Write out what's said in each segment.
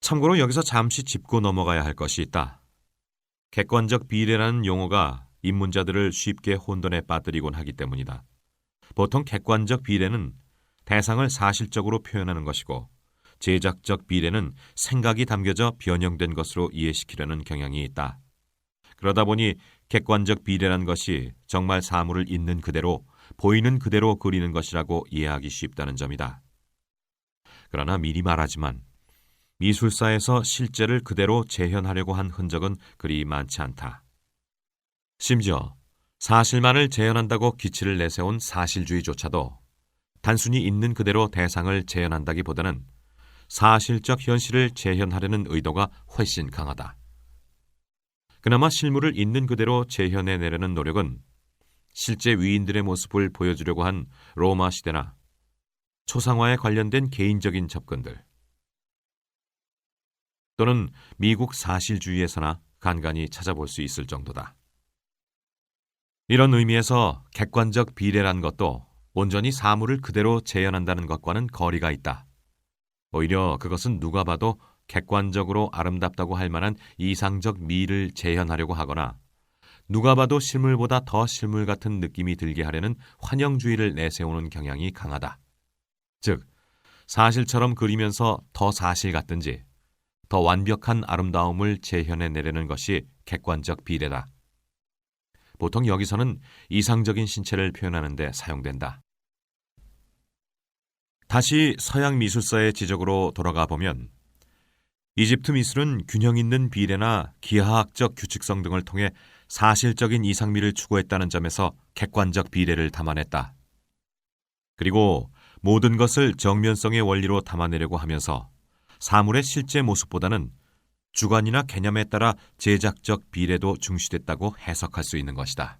참고로 여기서 잠시 짚고 넘어가야 할 것이 있다. 객관적 비례라는 용어가 입문자들을 쉽게 혼돈에 빠뜨리곤 하기 때문이다. 보통 객관적 비례는 대상을 사실적으로 표현하는 것이고 제작적 비례는 생각이 담겨져 변형된 것으로 이해시키려는 경향이 있다. 그러다 보니 객관적 비례란 것이 정말 사물을 있는 그대로 보이는 그대로 그리는 것이라고 이해하기 쉽다는 점이다. 그러나 미리 말하지만 미술사에서 실제를 그대로 재현하려고 한 흔적은 그리 많지 않다. 심지어 사실만을 재현한다고 기치를 내세운 사실주의조차도 단순히 있는 그대로 대상을 재현한다기보다는 사실적 현실을 재현하려는 의도가 훨씬 강하다. 그나마 실물을 있는 그대로 재현해내려는 노력은 실제 위인들의 모습을 보여주려고 한 로마 시대나 초상화에 관련된 개인적인 접근들, 또는 미국 사실주의에서나 간간히 찾아볼 수 있을 정도다. 이런 의미에서 객관적 비례란 것도 온전히 사물을 그대로 재현한다는 것과는 거리가 있다. 오히려 그것은 누가 봐도 객관적으로 아름답다고 할 만한 이상적 미를 재현하려고 하거나 누가 봐도 실물보다 더 실물 같은 느낌이 들게 하려는 환영주의를 내세우는 경향이 강하다. 즉, 사실처럼 그리면서 더 사실 같든지 더 완벽한 아름다움을 재현해내려는 것이 객관적 비례다. 보통 여기서는 이상적인 신체를 표현하는 데 사용된다. 다시 서양 미술사의 지적으로 돌아가 보면 이집트 미술은 균형 있는 비례나 기하학적 규칙성 등을 통해 사실적인 이상미를 추구했다는 점에서 객관적 비례를 담아냈다. 그리고 모든 것을 정면성의 원리로 담아내려고 하면서 사물의 실제 모습보다는 주관이나 개념에 따라 제작적 비례도 중시됐다고 해석할 수 있는 것이다.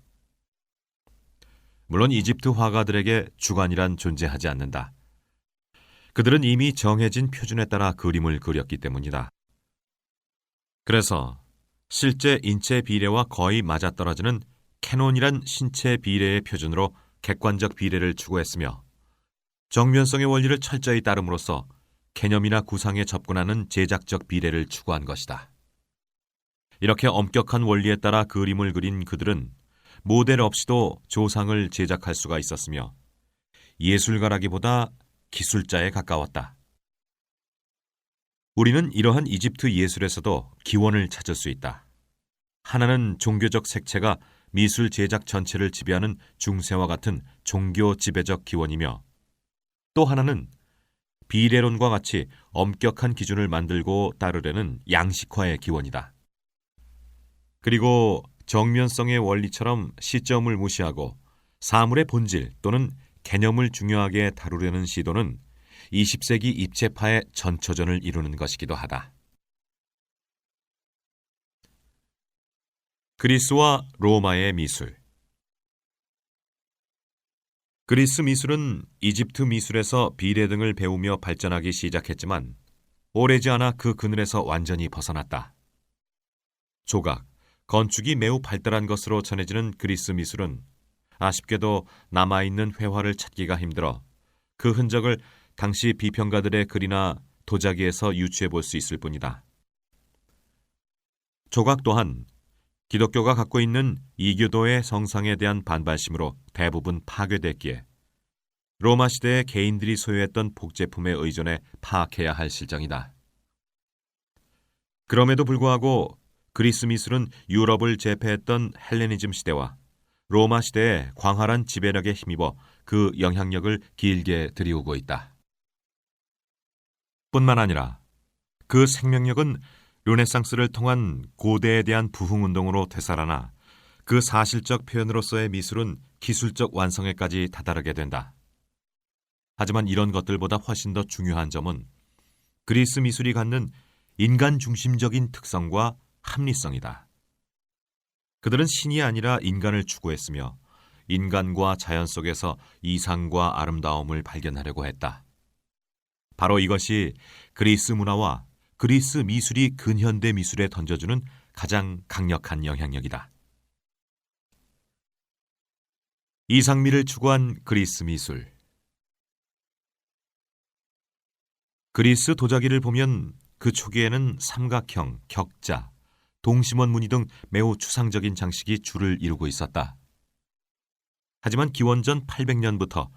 물론 이집트 화가들에게 주관이란 존재하지 않는다. 그들은 이미 정해진 표준에 따라 그림을 그렸기 때문이다. 그래서 실제 인체 비례와 거의 맞아떨어지는 캐논이란 신체 비례의 표준으로 객관적 비례를 추구했으며 정면성의 원리를 철저히 따름으로써 개념이나 구상에 접근하는 제작적 비례를 추구한 것이다. 이렇게 엄격한 원리에 따라 그림을 그린 그들은 모델 없이도 조상을 제작할 수가 있었으며 예술가라기보다 기술자에 가까웠다. 우리는 이러한 이집트 예술에서도 기원을 찾을 수 있다. 하나는 종교적 색채가 미술 제작 전체를 지배하는 중세와 같은 종교 지배적 기원이며 또 하나는 비례론과 같이 엄격한 기준을 만들고 따르려는 양식화의 기원이다. 그리고 정면성의 원리처럼 시점을 무시하고 사물의 본질 또는 개념을 중요하게 다루려는 시도는 20세기 입체파의 전초전을 이루는 것이기도 하다. 그리스와 로마의 미술. 그리스 미술은 이집트 미술에서 비례 등을 배우며 발전하기 시작했지만 오래지 않아 그 그늘에서 완전히 벗어났다. 조각, 건축이 매우 발달한 것으로 전해지는 그리스 미술은 아쉽게도 남아있는 회화를 찾기가 힘들어 그 흔적을 당시 비평가들의 글이나 도자기에서 유추해 볼 수 있을 뿐이다. 조각 또한 기독교가 갖고 있는 이교도의 성상에 대한 반발심으로 대부분 파괴됐기에 로마 시대의 개인들이 소유했던 복제품에 의존해 파악해야 할 실정이다. 그럼에도 불구하고 그리스 미술은 유럽을 제패했던 헬레니즘 시대와 로마 시대의 광활한 지배력에 힘입어 그 영향력을 길게 들이우고 있다. 뿐만 아니라 그 생명력은 르네상스를 통한 고대에 대한 부흥운동으로 되살아나 그 사실적 표현으로서의 미술은 기술적 완성에까지 다다르게 된다. 하지만 이런 것들보다 훨씬 더 중요한 점은 그리스 미술이 갖는 인간 중심적인 특성과 합리성이다. 그들은 신이 아니라 인간을 추구했으며 인간과 자연 속에서 이상과 아름다움을 발견하려고 했다. 바로 이것이 그리스 문화와 그리스 미술이 근현대 미술에 던져주는 가장 강력한 영향력이다. 이상미를 추구한 그리스 미술. 그리스 도자기를 보면 그 초기에는 삼각형, 격자, 동심원 무늬 등 매우 추상적인 장식이 줄을 이루고 있었다. 하지만 기원전 800년부터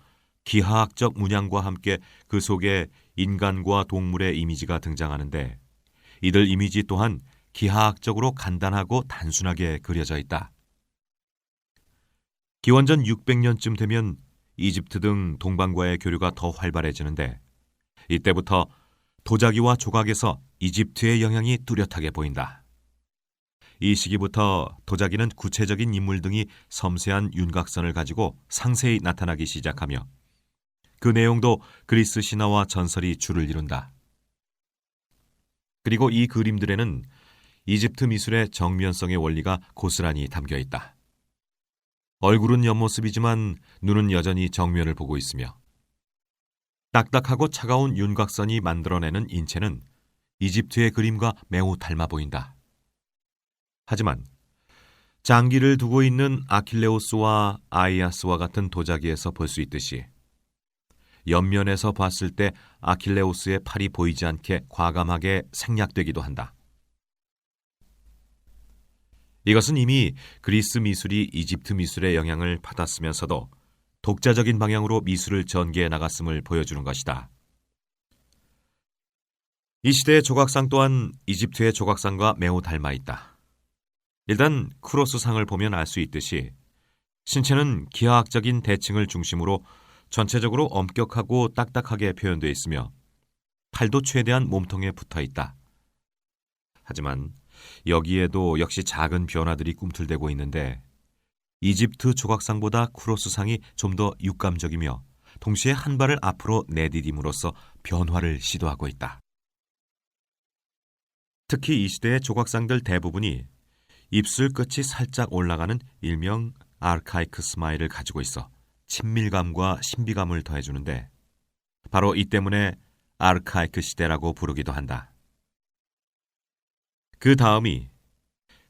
기하학적 문양과 함께 그 속에 인간과 동물의 이미지가 등장하는데 이들 이미지 또한 기하학적으로 간단하고 단순하게 그려져 있다. 기원전 600년쯤 되면 이집트 등 동방과의 교류가 더 활발해지는데 이때부터 도자기와 조각에서 이집트의 영향이 뚜렷하게 보인다. 이 시기부터 도자기는 구체적인 인물 등이 섬세한 윤곽선을 가지고 상세히 나타나기 시작하며 그 내용도 그리스 신화와 전설이 줄을 이룬다. 그리고 이 그림들에는 이집트 미술의 정면성의 원리가 고스란히 담겨 있다. 얼굴은 옆모습이지만 눈은 여전히 정면을 보고 있으며 딱딱하고 차가운 윤곽선이 만들어내는 인체는 이집트의 그림과 매우 닮아 보인다. 하지만 장기를 두고 있는 아킬레우스와 아이아스와 같은 도자기에서 볼 수 있듯이 옆면에서 봤을 때 아킬레우스의 팔이 보이지 않게 과감하게 생략되기도 한다. 이것은 이미 그리스 미술이 이집트 미술의 영향을 받았으면서도 독자적인 방향으로 미술을 전개해 나갔음을 보여주는 것이다. 이 시대의 조각상 또한 이집트의 조각상과 매우 닮아 있다. 일단 크로스상을 보면 알 수 있듯이 신체는 기하학적인 대칭을 중심으로 전체적으로 엄격하고 딱딱하게 표현되어 있으며 팔도 최대한 몸통에 붙어 있다. 하지만 여기에도 역시 작은 변화들이 꿈틀대고 있는데 이집트 조각상보다 크로스상이 좀 더 육감적이며 동시에 한 발을 앞으로 내디딤으로써 변화를 시도하고 있다. 특히 이 시대의 조각상들 대부분이 입술 끝이 살짝 올라가는 일명 아르카이크 스마일을 가지고 있어 친밀감과 신비감을 더해주는데 바로 이 때문에 아르카이크 시대라고 부르기도 한다. 그 다음이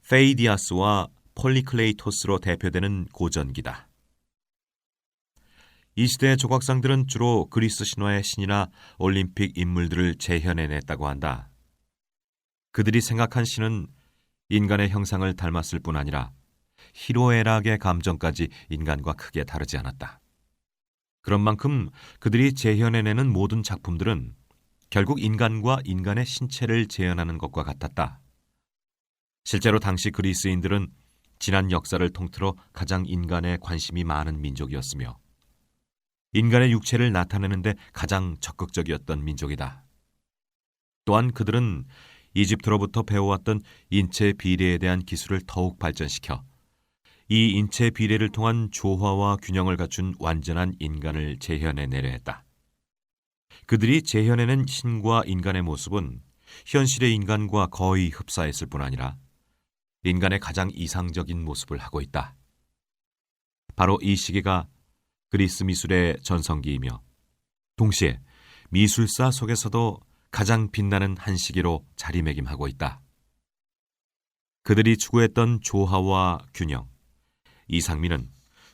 페이디아스와 폴리클레이토스로 대표되는 고전기다. 이 시대의 조각상들은 주로 그리스 신화의 신이나 올림픽 인물들을 재현해냈다고 한다. 그들이 생각한 신은 인간의 형상을 닮았을 뿐 아니라 희로애락의 감정까지 인간과 크게 다르지 않았다. 그런 만큼 그들이 재현해내는 모든 작품들은 결국 인간과 인간의 신체를 재현하는 것과 같았다. 실제로 당시 그리스인들은 지난 역사를 통틀어 가장 인간에 관심이 많은 민족이었으며 인간의 육체를 나타내는데 가장 적극적이었던 민족이다. 또한 그들은 이집트로부터 배워왔던 인체 비례에 대한 기술을 더욱 발전시켜 이 인체 비례를 통한 조화와 균형을 갖춘 완전한 인간을 재현해내려 했다. 그들이 재현해낸 신과 인간의 모습은 현실의 인간과 거의 흡사했을 뿐 아니라 인간의 가장 이상적인 모습을 하고 있다. 바로 이 시기가 그리스 미술의 전성기이며 동시에 미술사 속에서도 가장 빛나는 한 시기로 자리매김하고 있다. 그들이 추구했던 조화와 균형, 이상미는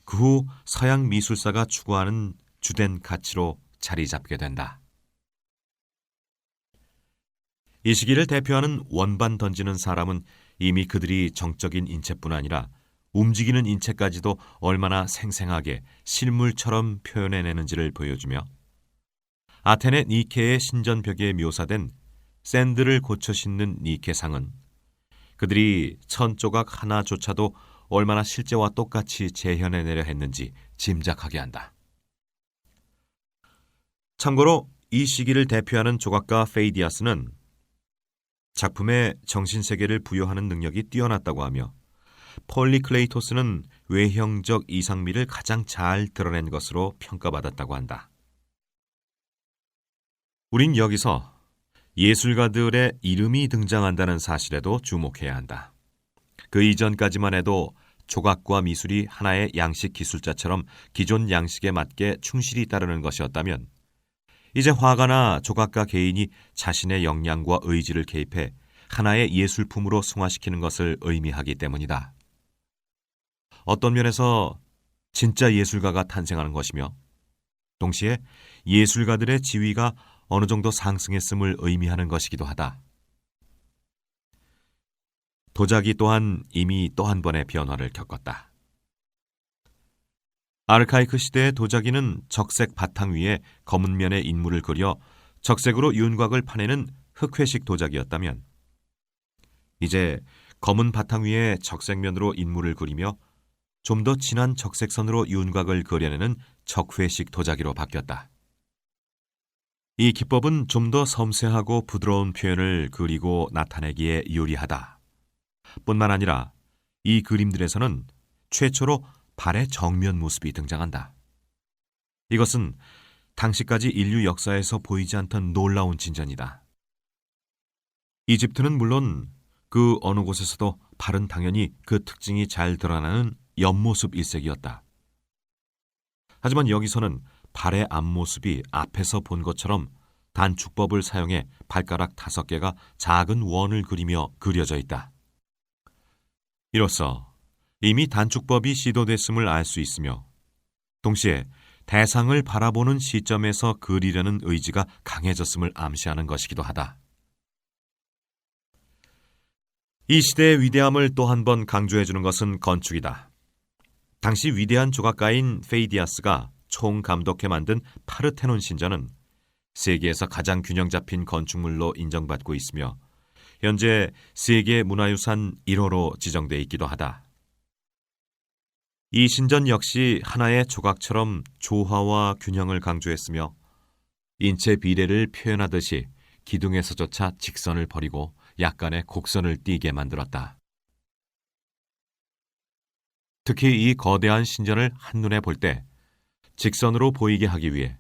그 후 서양 미술사가 추구하는 주된 가치로 자리 잡게 된다. 이 시기를 대표하는 원반 던지는 사람은 이미 그들이 정적인 인체뿐 아니라 움직이는 인체까지도 얼마나 생생하게 실물처럼 표현해내는지를 보여주며 아테네 니케의 신전벽에 묘사된 샌들을 고쳐 신는 니케상은 그들이 천 조각 하나조차도 얼마나 실제와 똑같이 재현해내려 했는지 짐작하게 한다. 참고로 이 시기를 대표하는 조각가 페이디아스는 작품에 정신세계를 부여하는 능력이 뛰어났다고 하며 폴리클레이토스는 외형적 이상미를 가장 잘 드러낸 것으로 평가받았다고 한다. 우린 여기서 예술가들의 이름이 등장한다는 사실에도 주목해야 한다. 그 이전까지만 해도 조각과 미술이 하나의 양식 기술자처럼 기존 양식에 맞게 충실히 따르는 것이었다면 이제 화가나 조각가 개인이 자신의 역량과 의지를 개입해 하나의 예술품으로 승화시키는 것을 의미하기 때문이다. 어떤 면에서 진짜 예술가가 탄생하는 것이며 동시에 예술가들의 지위가 어느 정도 상승했음을 의미하는 것이기도 하다. 도자기 또한 이미 또 한 번의 변화를 겪었다. 아르카이크 시대의 도자기는 적색 바탕 위에 검은 면의 인물을 그려 적색으로 윤곽을 파내는 흑회식 도자기였다면, 이제 검은 바탕 위에 적색면으로 인물을 그리며 좀 더 진한 적색선으로 윤곽을 그려내는 적회식 도자기로 바뀌었다. 이 기법은 좀 더 섬세하고 부드러운 표현을 그리고 나타내기에 유리하다. 뿐만 아니라 이 그림들에서는 최초로 발의 정면 모습이 등장한다. 이것은 당시까지 인류 역사에서 보이지 않던 놀라운 진전이다. 이집트는 물론 그 어느 곳에서도 발은 당연히 그 특징이 잘 드러나는 옆모습 일색이었다. 하지만 여기서는 발의 앞모습이 앞에서 본 것처럼 단축법을 사용해 발가락 5개가 작은 원을 그리며 그려져 있다. 이로써 이미 단축법이 시도됐음을 알 수 있으며, 동시에 대상을 바라보는 시점에서 그리려는 의지가 강해졌음을 암시하는 것이기도 하다. 이 시대의 위대함을 또 한 번 강조해주는 것은 건축이다. 당시 위대한 조각가인 페이디아스가 총감독해 만든 파르테논 신전은 세계에서 가장 균형 잡힌 건축물로 인정받고 있으며, 현재 세계 문화유산 1호로 지정돼 있기도 하다. 이 신전 역시 하나의 조각처럼 조화와 균형을 강조했으며, 인체 비례를 표현하듯이 기둥에서조차 직선을 버리고 약간의 곡선을 띠게 만들었다. 특히 이 거대한 신전을 한눈에 볼 때 직선으로 보이게 하기 위해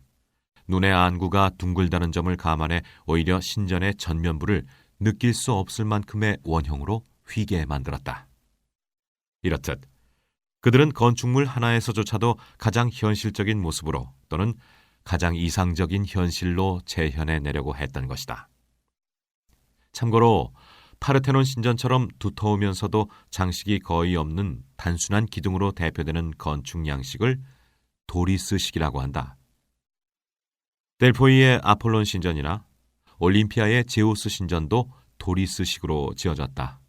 눈의 안구가 둥글다는 점을 감안해 오히려 신전의 전면부를 느낄 수 없을 만큼의 원형으로 휘게 만들었다. 이렇듯 그들은 건축물 하나에서조차도 가장 현실적인 모습으로 또는 가장 이상적인 현실로 재현해내려고 했던 것이다. 참고로 파르테논 신전처럼 두터우면서도 장식이 거의 없는 단순한 기둥으로 대표되는 건축 양식을 도리스식이라고 한다. 델포이의 아폴론 신전이나 올림피아의 제우스 신전도 도리스식으로 지어졌다.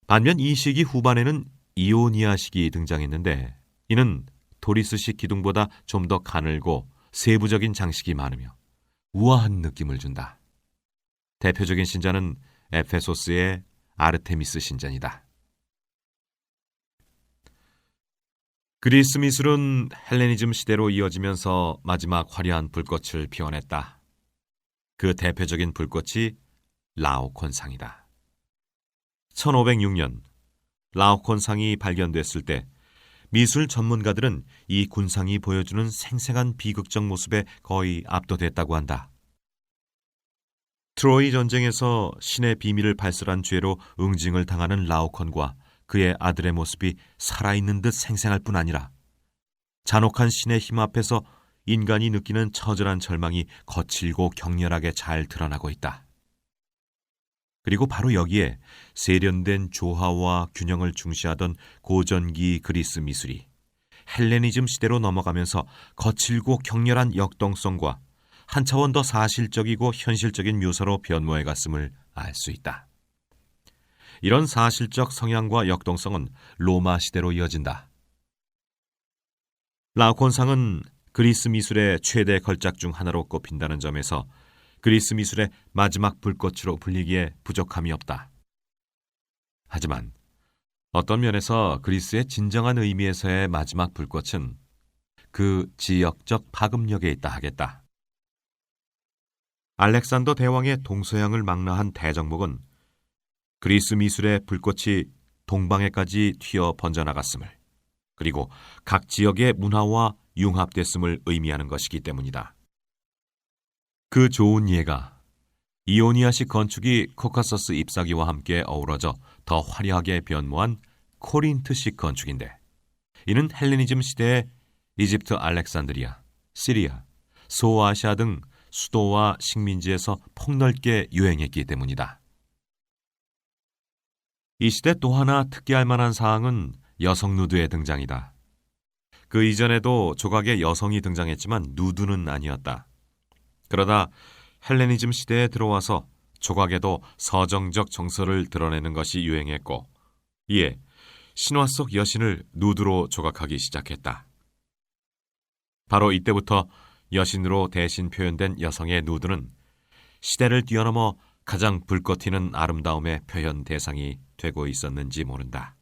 반면 이 시기 후반에는 이오니아식이 등장했는데, 이는 도리스식 기둥보다 좀 더 가늘고 세부적인 장식이 많으며 우아한 느낌을 준다. 대표적인 신전은 에페소스의 아르테미스 신전이다. 그리스 미술은 헬레니즘 시대로 이어지면서 마지막 화려한 불꽃을 피워냈다. 그 대표적인 불꽃이 라오콘상이다. 1506년 라오콘상이 발견됐을 때 미술 전문가들은 이 군상이 보여주는 생생한 비극적 모습에 거의 압도됐다고 한다. 트로이 전쟁에서 신의 비밀을 발설한 죄로 응징을 당하는 라오콘과 그의 아들의 모습이 살아있는 듯 생생할 뿐 아니라, 잔혹한 신의 힘 앞에서 인간이 느끼는 처절한 절망이 거칠고 격렬하게 잘 드러나고 있다. 그리고 바로 여기에 세련된 조화와 균형을 중시하던 고전기 그리스 미술이 헬레니즘 시대로 넘어가면서 거칠고 격렬한 역동성과 한 차원 더 사실적이고 현실적인 묘사로 변모해 갔음을 알 수 있다. 이런 사실적 성향과 역동성은 로마 시대로 이어진다. 라오콘상은 그리스 미술의 최대 걸작 중 하나로 꼽힌다는 점에서 그리스 미술의 마지막 불꽃으로 불리기에 부족함이 없다. 하지만 어떤 면에서 그리스의 진정한 의미에서의 마지막 불꽃은 그 지역적 파급력에 있다 하겠다. 알렉산더 대왕의 동서양을 망라한 대정복은 그리스 미술의 불꽃이 동방에까지 튀어 번져나갔음을, 그리고 각 지역의 문화와 융합됐음을 의미하는 것이기 때문이다. 그 좋은 예가 이오니아식 건축이 코카서스 잎사귀와 함께 어우러져 더 화려하게 변모한 코린트식 건축인데, 이는 헬레니즘 시대의 이집트 알렉산드리아, 시리아, 소아시아 등 수도와 식민지에서 폭넓게 유행했기 때문이다. 이 시대 또 하나 특기할 만한 사항은 여성 누드의 등장이다. 그 이전에도 조각에 여성이 등장했지만 누드는 아니었다. 그러다 헬레니즘 시대에 들어와서 조각에도 서정적 정서를 드러내는 것이 유행했고, 이에 신화 속 여신을 누드로 조각하기 시작했다. 바로 이때부터 여신으로 대신 표현된 여성의 누드는 시대를 뛰어넘어 가장 불꽃 튀는 아름다움의 표현 대상이 되고 있었는지 모른다.